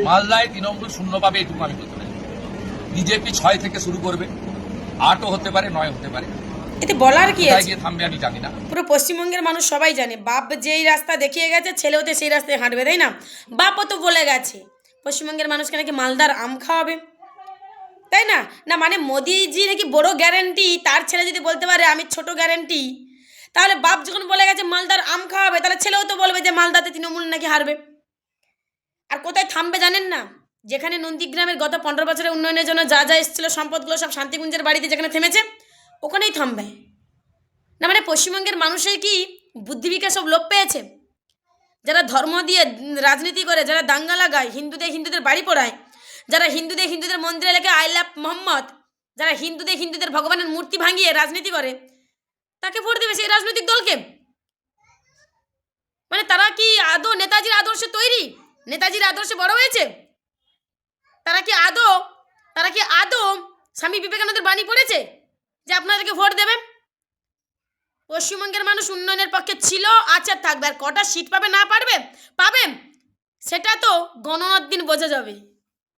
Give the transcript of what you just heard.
মালদায় তৃণমূল শূন্য পাবে, এটুকু আমি বলতে পারি। বিজেপি 6 থেকে শুরু করবে, 8ও হতে পারে, 9 হতে পারে। এতে বলার কি আছে? গিয়ে থামবে আমি জানি না। পুরো পশ্চিমবঙ্গের মানুষ সবাই জানে, বাপ যেই রাস্তা দেখিয়ে গেছে ছেলেও তো সেই রাস্তায় হাঁটবে, তাই না? বাপও তো বলে গেছে পশ্চিমবঙ্গের মানুষকে নাকি মালদার আম খাওয়াবে, তাই না? না মানে মোদিজি নাকি বড় গ্যারেন্টি, তার ছেলে যদি বলতে পারে আমি ছোট গ্যারেন্টি, তাহলে বাপ যখন বলে গেছে মালদার আম খাওয়াবে, তাহলে ছেলেও তো বলবে যে মালদাতে তৃণমূল নাকি হারবে। আর কোথায় থামবে জানেন না? যেখানে নন্দীগ্রামের গত 15 বছরের উন্নয়নের জন্য যা যা এসেছিল সম্পদগুলো সব শান্তিকুঞ্জের বাড়িতে যেখানে থেমেছে, ওখানেই থামবে। না মানে পশ্চিমবঙ্গের মানুষের কি বুদ্ধি বিকাশ সব লোপ পেয়েছে? যারা ধর্ম দিয়ে রাজনীতি করে, যারা দাঙ্গা লাগায়, হিন্দুদের বাড়ি পোড়ায়, যারা হিন্দুদের মন্দিরে লেখে আই লাভ মোহাম্মদ, যারা হিন্দুদের ভগবানের মূর্তি ভাঙিয়ে রাজনীতি করে, তাকে ভোট দেবে সেই রাজনৈতিক দলকে? মানে তারা কি আদৌ নেতাজির আদর্শে তৈরি? নেতাজির আদর্শে বড় হয়েছে? তারা কি আদৌ স্বামী বিবেকানন্দের বাণী পড়েছে যে আপনাদেরকে ভোট দেবে? পশ্চিমবঙ্গের মানুষ উন্নয়নের পক্ষে ছিল, আছে, থাকবে। আর কটা সিট পাবে না পাবে সেটা তো গণনার দিন বোঝা যাবে।